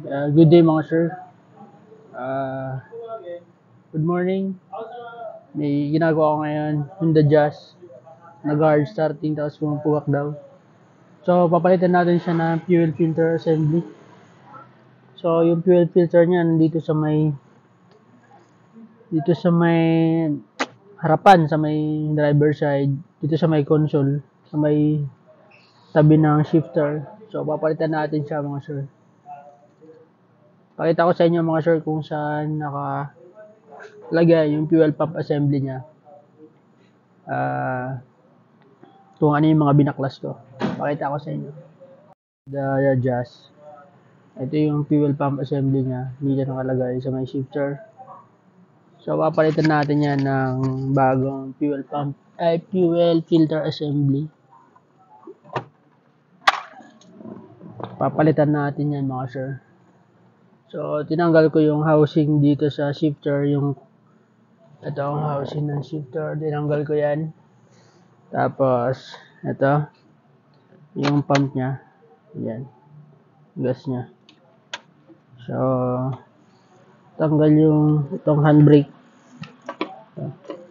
Good day mga sir. Uh, Good morning. May ginagawa ko ngayon, Honda Jazz. Nag-hard starting tapos pumupugak daw. So papalitan natin siya ng fuel filter assembly. So yung fuel filter niya dito sa may harapan, sa may driver side, dito sa may console, sa may tabi ng shifter. So papalitan natin siya mga sir. Pakita ko sa inyo mga sir kung saan nakalagay yung fuel pump assembly niya. Kung ano yung mga binaklas ko. Pakita ko sa inyo. The Jazz. Ito yung fuel pump assembly niya. Dito nakalagay sa may shifter. So papalitan natin yan ng bagong fuel filter assembly. Papalitan natin yan mga sir. So tinanggal ko yung housing dito sa shifter, ito ang housing ng shifter, tinanggal ko yan. Tapos ito yung pump niya. Yan. Gas niya. So tanggal itong handbrake.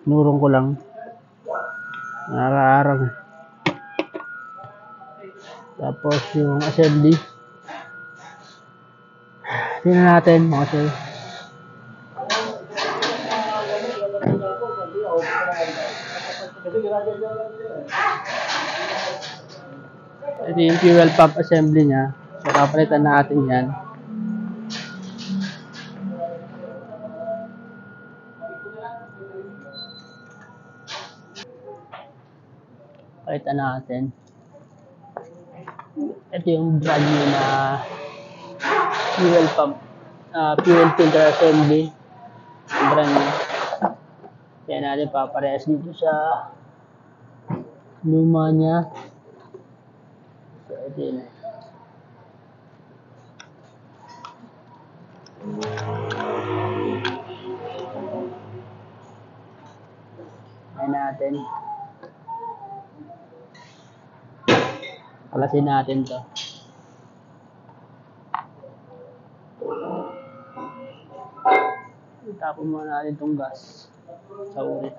Nurong ko lang. Nakaarang. Tapos yung assembly. Tingnan natin mga sir. Ito yung fuel pump assembly niya. So papalitan natin yan. Palitan natin. Ito yung brand new na fuel filter assembly. Brand new. Kaya natin paparehas dito sa luma niya. So ito yun. Ayan natin. Kalasin natin to. Itapon muna natin itong gas sa ulit.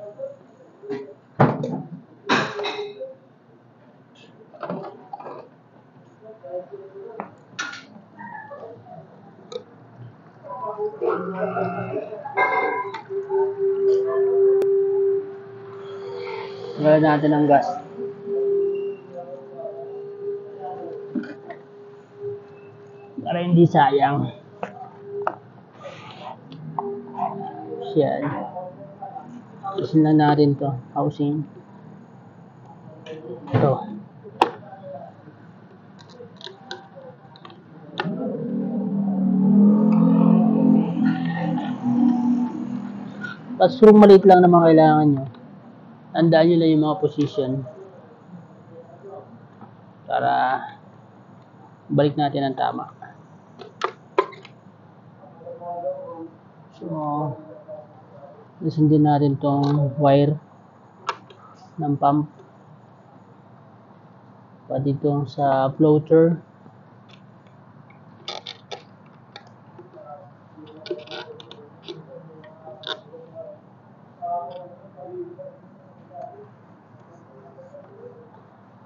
Tanggalin natin ang gas. Para hindi sayang. Yan. Isin lang natin to. Housing. Ito. Tapos kung maliit lang naman kailangan nyo, tandaan nyo lang yung mga position para balik natin ang tama. So nasundin natin tong wire ng pump pati itong sa floater.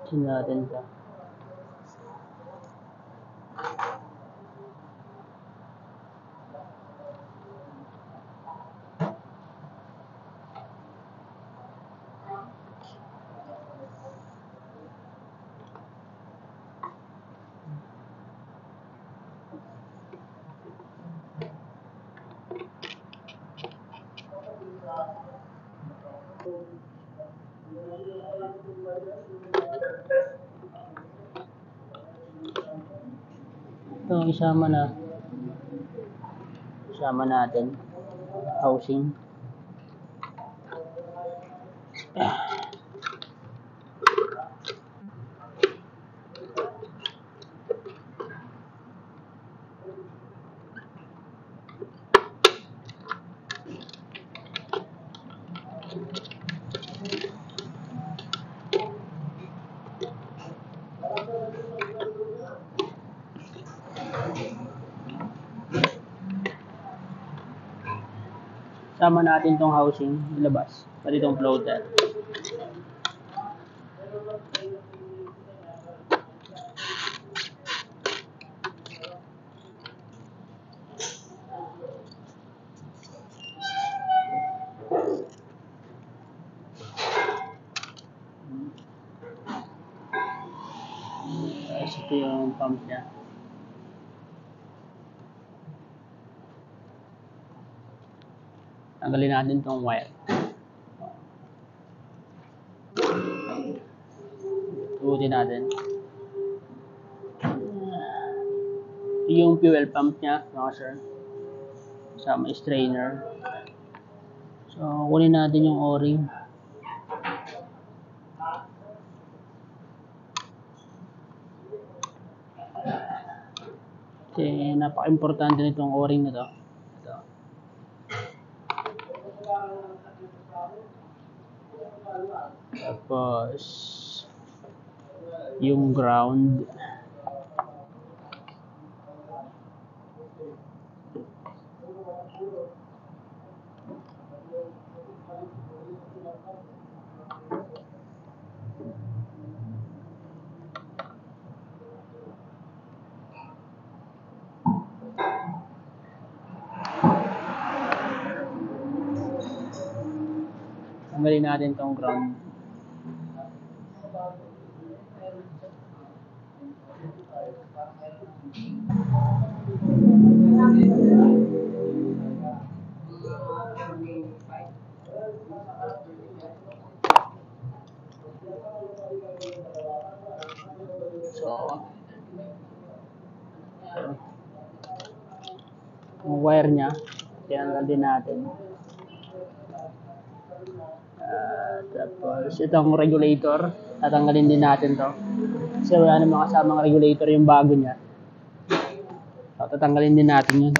Sundin natin ito. Ito isama natin housing. Kasama natin tong housing ilabas. Pati itong floater. Tapos ito yung pump niya. Tanggalin natin tong wire. Tugutin natin. Yung fuel pump niya, mga sir. Sama strainer. So, kunin natin yung o-ring. Kasi napaka-importante nitong o-ring na to. Ito. Tapos, yung ground. Tanggalin natin tong ground. So, yung wire niya, tinanggal din natin. Tapos, itong regulator, tatanggalin din natin to. Kasi wala namang kasamang regulator yung bago niya. So, tatanggalin din natin yun.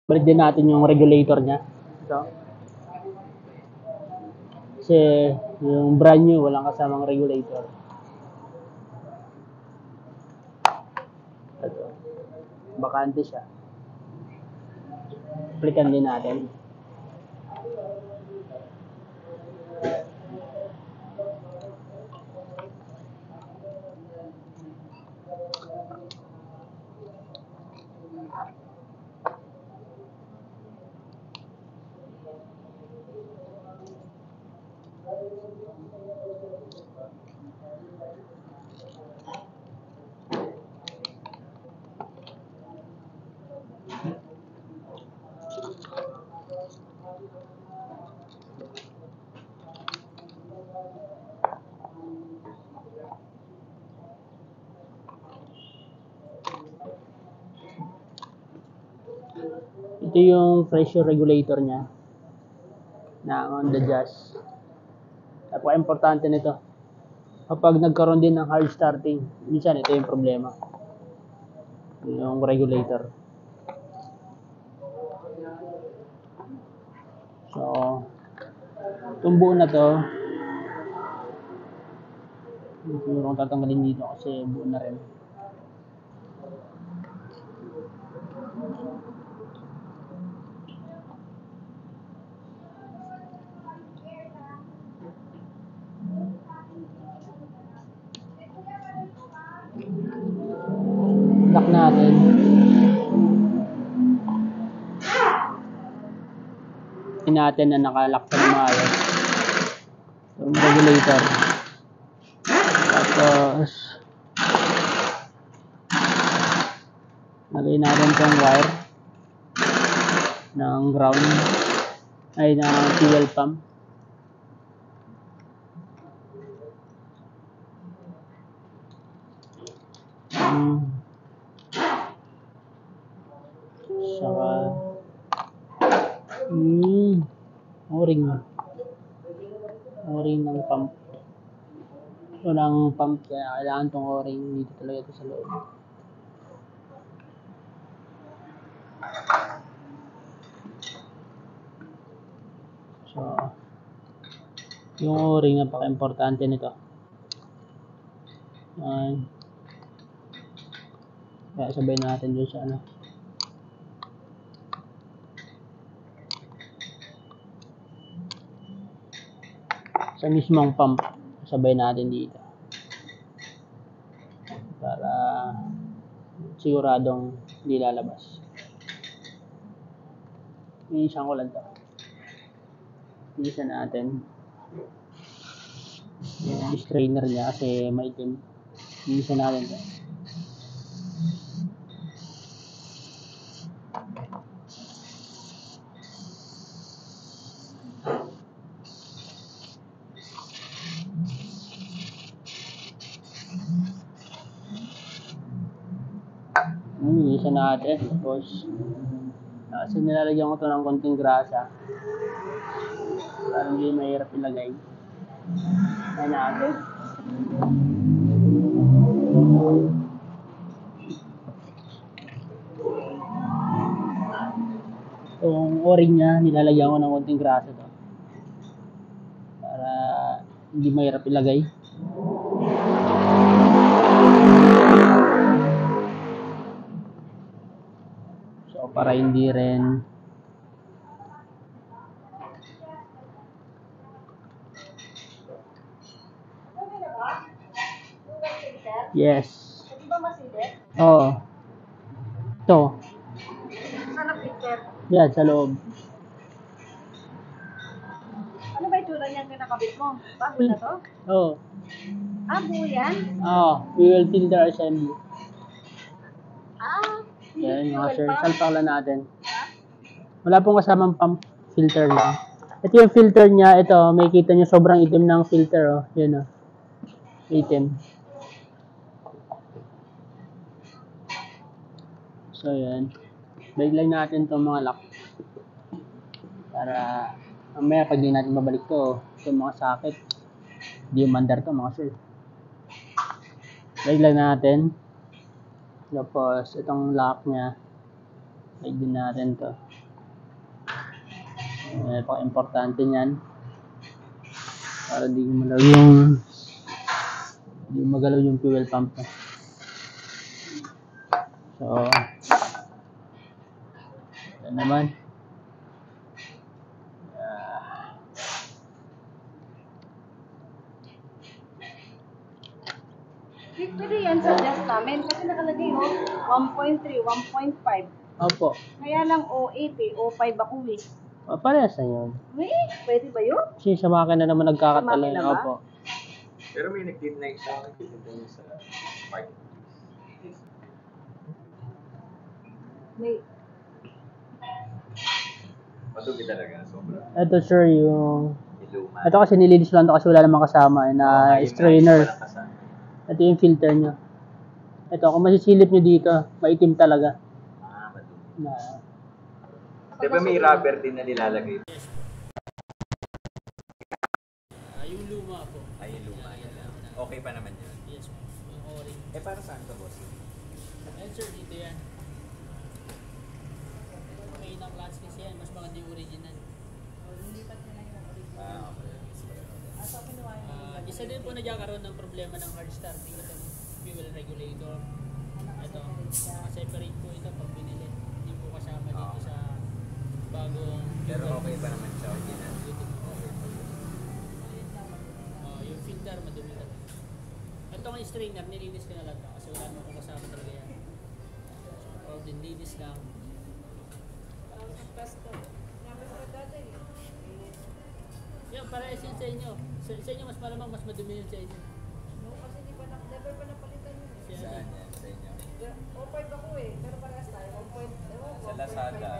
Balik din natin yung regulator niya. Ito. Kasi yung brand new, walang kasamang regulator. Ito. Bakante siya. Plikan din natin. Ito yung pressure regulator niya na on the jazz. Napaka-importante nito. Kapag nagkaroon din ng hard starting, minsan ito yung problema. Yung regulator. So, itong buo na to, siguro kung tatanggalin dito kasi buo na rin. Lock natin. Natin na nakalock sa maayos yung regulator. Tapos lagay natin itong wire ng ground ay ng fuel pump. Saka o-ring ng pump. Walang pump kaya kailangan tong o-ring dito talaga ito sa loob. So, yung o-ring napaka-importante nito. Kaya sabay natin dun sa ano. sa mismong pump. Sabay natin dito. Para siguradong hindi lalabas. Inisan ko lang to. Inisan natin. Yung strainer niya kasi maitim. Inisan natin to. Inisan natin. Tapos kasi nilalagyan ko to ng konting grasa. Para hindi mahirap ilagay. Ayan natin. Itong o-ring niya, nilalagyan ko ng konting grasa to. Para hindi mahirap ilagay. So, para hindi rin yes. Di ba masilip? Oo. Ito. Sana filter. Yan, sa loob. Ano ba itsura niyan kinakabit mo? Bago na to? Oo. Buo yan? Oo. Fuel filter assembly. Yan, mga sir. pump. Salpak lang natin. Wala pong kasamang pump, filter lang. Ito yung filter niya. Ito, may kita nyo sobrang itim ng filter. Oh. Yan, oh. Itim. So, yan. Biglang natin itong mga lock. Para, mamaya pag di natin babalik to, itong mga socket, di umandar to, mga sir. Biglang natin. Tapos, itong lock niya, bigyan natin to. Napaka-importante niyan. Para di magalaw yung fuel pump. So, yan naman. Pwede yan sa adjust namin kasi nakalagay 1.3, 1.5. Opo. Kaya lang 0.8 0.5 ako eh. Parehas na yun. Pwede ba yun? Kasi sa makina naman Sa nagkakatalo. makina ba? Opo. Pero may nag-deny sa akin dito sa park. May Matugi talaga, sobra. Ito sir, yung... Iluma. Ito kasi nilinis lang ito kasi wala namang kasama na strainer. Ito yung filter nyo. Ito, kung masisilip nyo dito, maitim talaga. Matugi. Na, Di ba may rubber din na nilalagay? yung luma po. Ay, yung luma nila. Okay pa naman yun. Yes, yung o-ring. Para saan ka, boss? Ayan sir, dito yan. May ng clutch kasi yan, mas maganda yung original. Okay. Isa din po nagkakaroon ng problema ng hard starting itong fuel regulator. Ito, separate po ito pag binili. Hindi po kasama dito sa bagong Pero okay pa naman siya, original. Yung filter madumi na. Itong strainer, nilinis ko na lang ito kasi wala naman kung kasama talaga yan. So, din linis lang. Yan, parehas yun sa inyo. Sa inyo mas malamang, mas madumi yun sa inyo. kasi never pa napalitan yun. Saan yan? Sa inyo? 0.5 ako eh, pero parehas tayo. 1.5. Sa Lazada.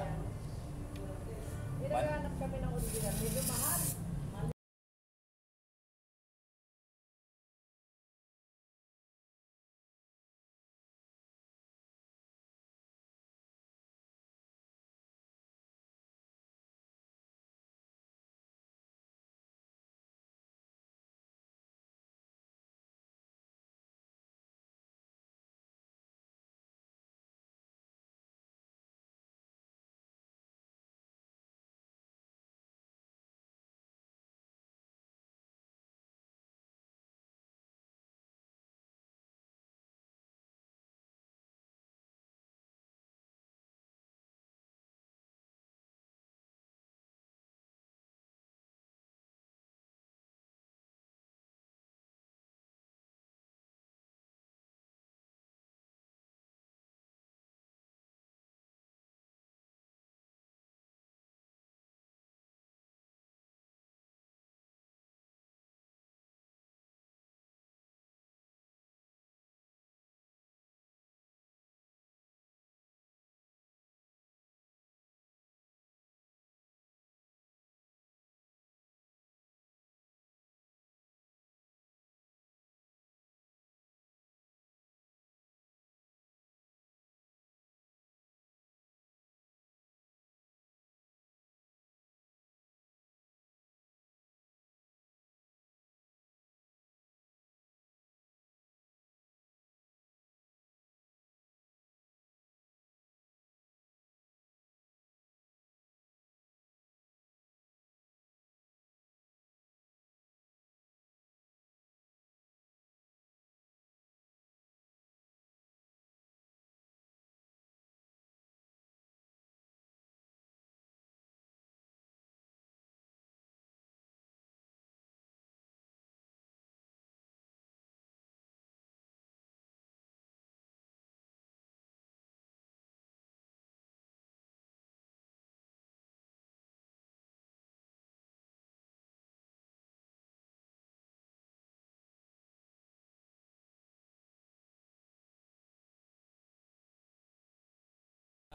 Naghahanap kami ng original. Medyo mahal.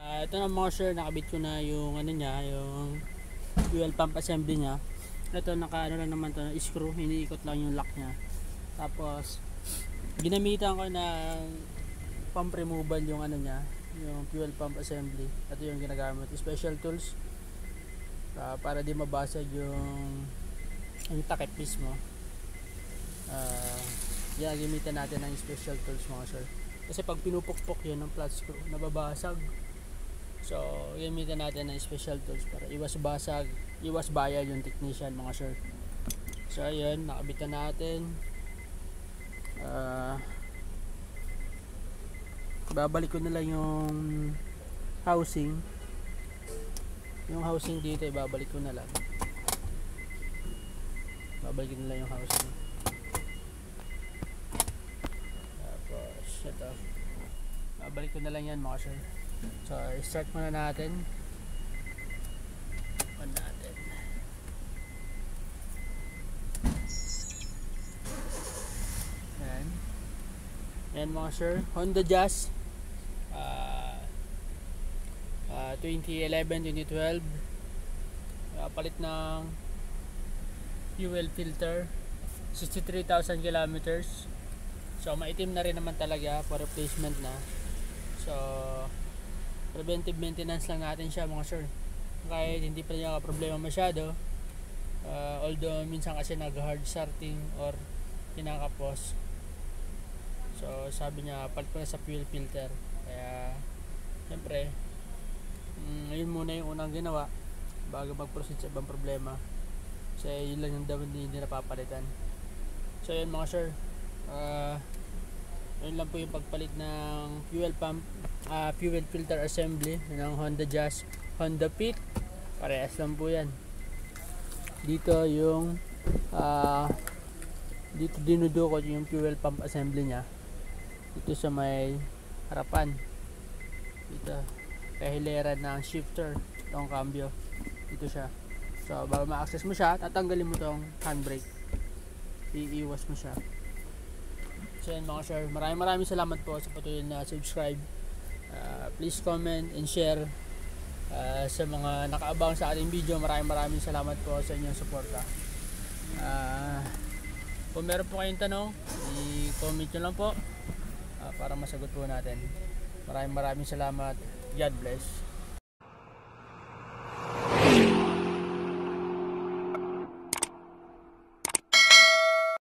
Ito na mga sir, nakabit ko na yung ano niya, yung fuel pump assembly niya. Ito naka ano lang naman to, screw, iniikot lang yung lock niya. Tapos ginamitan ko na pump removal yung ano niya, yung fuel pump assembly. Ito yung ginagamit, special tools para di mabasag yung takip mismo. Gamitan natin ng special tools mga sir, kasi pag pinupukpok yun ng flat screw nababasag. So gamitan natin ng special tools para iwas basag, iwas bayad yung technician mga sir. So ayun, nakabitan natin. Babalik ko na lang yung housing dito, ibabalik ko na lang yung housing. Tapos ito, babalik ko na lang yan mga sir. So start muna natin. On natin. Yan mga sir, Honda Jazz 2011-2012, palit ng fuel filter, 63,000 kilometers. So maitim na rin naman talaga, for replacement na. So preventive maintenance lang natin siya mga sir, kahit hindi pa niya problema masyado. Although minsan kasi nag hard starting or kinakapos. So sabi niya palit ko na sa fuel filter, kaya siyempre ngayon muna yung unang ginawa bago mag-proceed sa ibang problema, kasi yun lang yung dapat hindi napapalitan. So yun mga sir, yun lang po yung pagpalit ng fuel pump, fuel filter assembly ng Honda Jazz, Honda Fit, parehas lang po yan. Dito yung dito dinudukot yung fuel pump assembly nya dito sa may harapan, dito kahilera ng shifter, itong cambio dito siya. So bago ma-access mo siya, tatanggalin mo tong handbrake, iiwas mo siya. So yan mga sir, maraming salamat po sa patuloy na subscribe. Please comment and share. Sa mga nakaabang sa ating video, maraming salamat po sa inyong suporta. Kung meron po kayong tanong, i-comment nyo lang po para masagot po natin. Maraming salamat. God bless.